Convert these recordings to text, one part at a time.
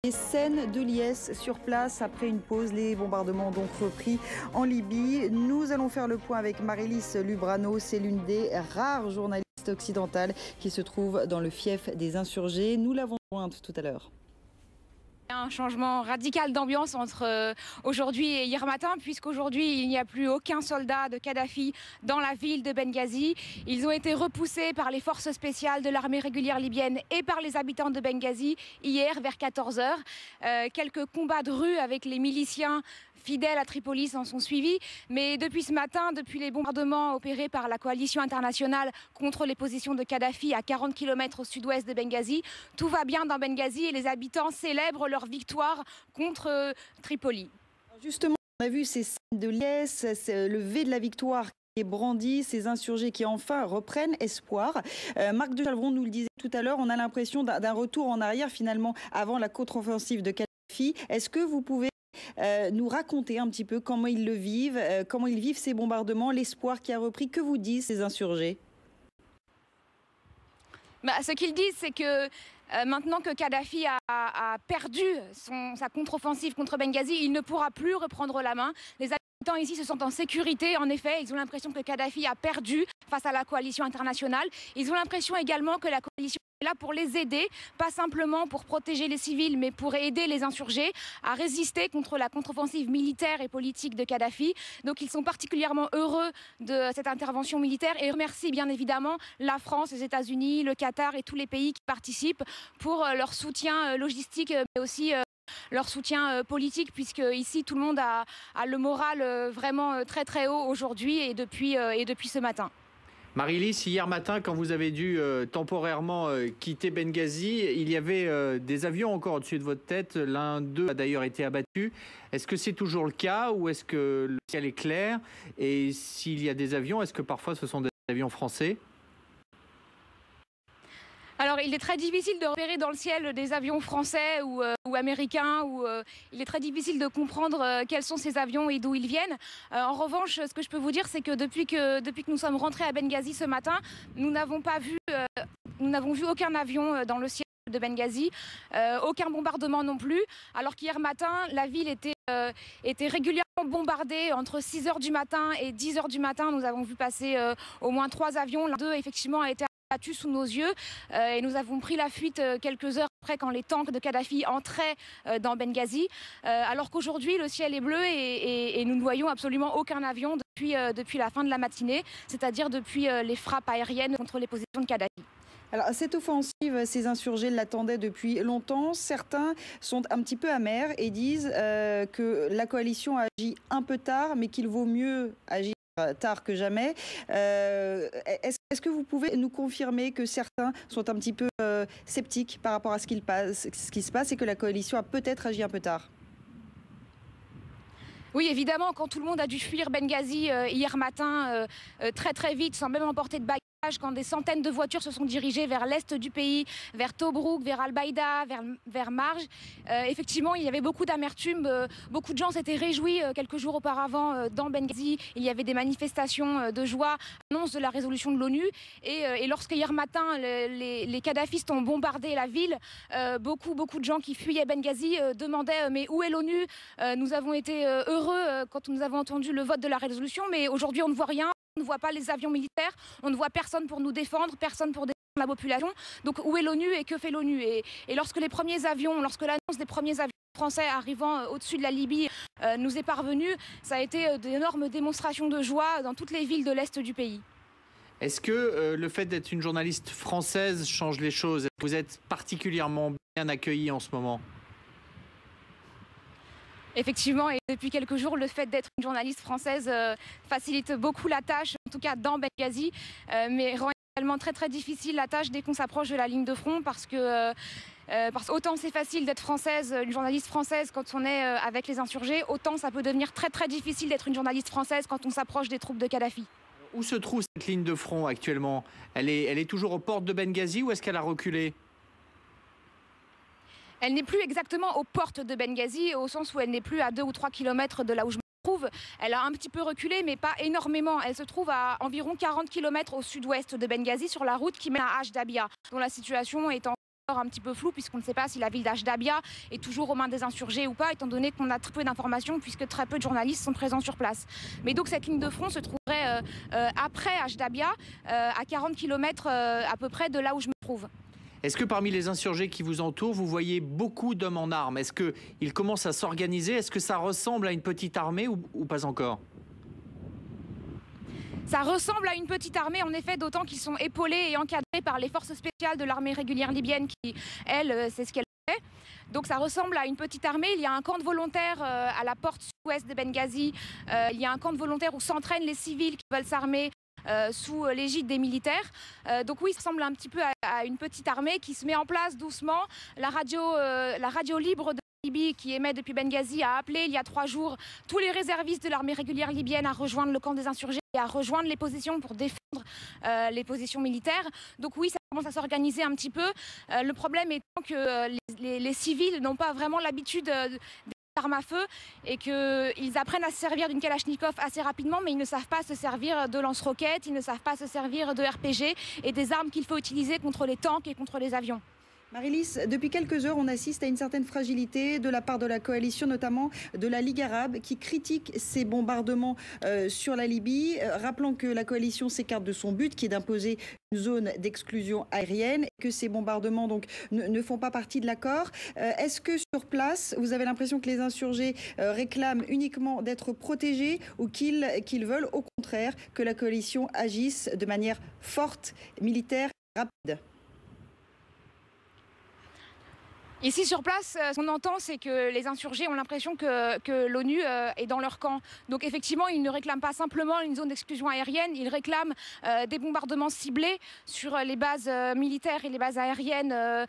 Les scènes de liesse sur place après une pause, les bombardements ont donc repris en Libye. Nous allons faire le point avec Marylis Lubrano, c'est l'une des rares journalistes occidentales qui se trouve dans le fief des insurgés. Nous l'avons jointe tout à l'heure. Un changement radical d'ambiance entre aujourd'hui et hier matin, puisqu'aujourd'hui il n'y a plus aucun soldat de Kadhafi dans la ville de Benghazi. Ils ont été repoussés par les forces spéciales de l'armée régulière libyenne et par les habitants de Benghazi hier vers 14 h. Quelques combats de rue avec les miliciens fidèles à Tripoli s'en sont suivis, mais depuis ce matin, depuis les bombardements opérés par la coalition internationale contre les positions de Kadhafi à 40 km au sud-ouest de Benghazi, tout va bien dans Benghazi et les habitants célèbrent leur victoire contre Tripoli. Justement, on a vu ces scènes de liesse, le V de la victoire qui est brandi, ces insurgés qui enfin reprennent espoir. Marc de Chalvron nous le disait tout à l'heure, on a l'impression d'un retour en arrière finalement avant la contre-offensive de Kadhafi. Est-ce que vous pouvez nous raconter un petit peu comment ils le vivent, comment ils vivent ces bombardements, l'espoir qui a repris? Que vous disent ces insurgés? Ce qu'ils disent, c'est que maintenant que Kadhafi a perdu sa contre-offensive contre Benghazi, il ne pourra plus reprendre la main. Les habitants ici se sentent en sécurité. En effet, ils ont l'impression que Kadhafi a perdu face à la coalition internationale. Ils ont l'impression également que la coalition est là pour les aider, pas simplement pour protéger les civils, mais pour aider les insurgés à résister contre la contre-offensive militaire et politique de Kadhafi. Donc ils sont particulièrement heureux de cette intervention militaire et remercient bien évidemment la France, les États-Unis, le Qatar et tous les pays qui participent pour leur soutien logistique, mais aussi leur soutien politique, puisque ici tout le monde a le moral vraiment très très haut aujourd'hui et depuis ce matin. Marylis, hier matin, quand vous avez dû temporairement quitter Benghazi, il y avait des avions encore au-dessus de votre tête. L'un d'eux a d'ailleurs été abattu. Est-ce que c'est toujours le cas ou est-ce que le ciel est clair? Et s'il y a des avions, est-ce que parfois ce sont des avions français? Alors, il est très difficile de repérer dans le ciel des avions français ou américains. Il est très difficile de comprendre quels sont ces avions et d'où ils viennent. En revanche, ce que je peux vous dire, c'est que depuis que nous sommes rentrés à Benghazi ce matin, nous n'avons vu aucun avion dans le ciel de Benghazi, aucun bombardement non plus, alors qu'hier matin, la ville était régulièrement bombardée entre 6 h du matin et 10 h du matin. Nous avons vu passer au moins 3 avions. L'un d'eux, effectivement, a été abattu sous nos yeux et nous avons pris la fuite quelques heures après quand les tanks de Kadhafi entraient dans Benghazi, alors qu'aujourd'hui le ciel est bleu et nous ne voyons absolument aucun avion depuis la fin de la matinée, c'est-à-dire depuis les frappes aériennes contre les positions de Kadhafi. Alors, cette offensive, ces insurgés l'attendaient depuis longtemps. Certains sont un petit peu amers et disent que la coalition agit un peu tard, mais qu'il vaut mieux agir tard que jamais. Est-ce que vous pouvez nous confirmer que certains sont un petit peu sceptiques par rapport à ce qui se passe et que la coalition a peut-être agi un peu tard? Oui, évidemment, quand tout le monde a dû fuir Benghazi hier matin très très vite, sans même emporter de bagages, quand des centaines de voitures se sont dirigées vers l'est du pays, vers Tobrouk, vers Al-Baïda, vers Marj, effectivement, il y avait beaucoup d'amertume. Beaucoup de gens s'étaient réjouis quelques jours auparavant dans Benghazi. Il y avait des manifestations de joie, annonce de la résolution de l'ONU. Et lorsque hier matin, les kadhafistes ont bombardé la ville, beaucoup de gens qui fuyaient Benghazi demandaient mais où est l'ONU? Nous avons été heureux quand nous avons entendu le vote de la résolution, mais aujourd'hui on ne voit rien. On ne voit pas les avions militaires, on ne voit personne pour nous défendre, personne pour défendre la population. Donc où est l'ONU et que fait l'ONU? Et lorsque l'annonce des premiers avions français arrivant au-dessus de la Libye nous est parvenue, ça a été d'énormes démonstrations de joie dans toutes les villes de l'Est du pays. Est-ce que le fait d'être une journaliste française change les choses? Est-ce que vous êtes particulièrement bien accueillie en ce moment? Effectivement, et depuis quelques jours, le fait d'être une journaliste française facilite beaucoup la tâche, en tout cas dans Benghazi, mais rend également très très difficile la tâche dès qu'on s'approche de la ligne de front, parce qu'autant c'est facile d'être française, une journaliste française quand on est avec les insurgés, autant ça peut devenir très très difficile d'être une journaliste française quand on s'approche des troupes de Kadhafi. Où se trouve cette ligne de front actuellement? Elle est toujours aux portes de Benghazi ou est-ce qu'elle a reculé? Elle n'est plus exactement aux portes de Benghazi, au sens où elle n'est plus à 2 ou 3 km de là où je me trouve. Elle a un petit peu reculé, mais pas énormément. Elle se trouve à environ 40 km au sud-ouest de Benghazi, sur la route qui mène à H Dabia, dont la situation est en un petit peu flou puisqu'on ne sait pas si la ville d'Ajdabia est toujours aux mains des insurgés ou pas, étant donné qu'on a très peu d'informations puisque très peu de journalistes sont présents sur place. Mais donc cette ligne de front se trouverait après Ajdabia, à 40 km à peu près de là où je me trouve. Est-ce que parmi les insurgés qui vous entourent, vous voyez beaucoup d'hommes en armes? Est-ce qu'ils commencent à s'organiser? Est-ce que ça ressemble à une petite armée ou pas encore? Ça ressemble à une petite armée, en effet, d'autant qu'ils sont épaulés et encadrés par les forces spéciales de l'armée régulière libyenne qui, elle, c'est ce qu'elle fait. Donc ça ressemble à une petite armée. Il y a un camp de volontaires à la porte sud-ouest de Benghazi. Il y a un camp de volontaires où s'entraînent les civils qui veulent s'armer sous l'égide des militaires. Donc oui, ça ressemble un petit peu à une petite armée qui se met en place doucement. La radio libre de Libye qui émet depuis Benghazi a appelé il y a 3 jours tous les réservistes de l'armée régulière libyenne à rejoindre le camp des insurgés et à rejoindre les positions pour défendre les positions militaires. Donc oui, ça commence à s'organiser un petit peu. Le problème étant que les civils n'ont pas vraiment l'habitude des armes à feu et qu'ils apprennent à se servir d'une Kalachnikov assez rapidement, mais ils ne savent pas se servir de lance-roquettes, ils ne savent pas se servir de RPG et des armes qu'il faut utiliser contre les tanks et contre les avions. Marie-Lys, depuis quelques heures, on assiste à une certaine fragilité de la part de la coalition, notamment de la Ligue arabe, qui critique ces bombardements sur la Libye. Rappelons que la coalition s'écarte de son but, qui est d'imposer une zone d'exclusion aérienne, et que ces bombardements donc, ne font pas partie de l'accord. Est-ce que sur place, vous avez l'impression que les insurgés réclament uniquement d'être protégés ou qu'ils veulent au contraire que la coalition agisse de manière forte, militaire, rapide ? Ici sur place, ce qu'on entend, c'est que les insurgés ont l'impression que l'ONU est dans leur camp. Donc effectivement, ils ne réclament pas simplement une zone d'exclusion aérienne, ils réclament des bombardements ciblés sur les bases militaires et les bases aériennes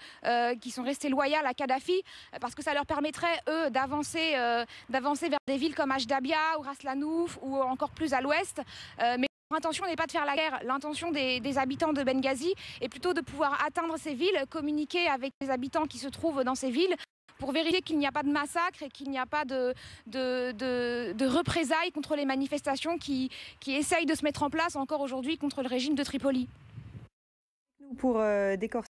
qui sont restées loyales à Kadhafi, parce que ça leur permettrait, eux, d'avancer vers des villes comme Ajdabia ou Ras Lanouf ou encore plus à l'ouest. Mais l'intention n'est pas de faire la guerre, l'intention des habitants de Benghazi est plutôt de pouvoir atteindre ces villes, communiquer avec les habitants qui se trouvent dans ces villes pour vérifier qu'il n'y a pas de massacre et qu'il n'y a pas de représailles contre les manifestations qui essayent de se mettre en place encore aujourd'hui contre le régime de Tripoli. Pour décortiquer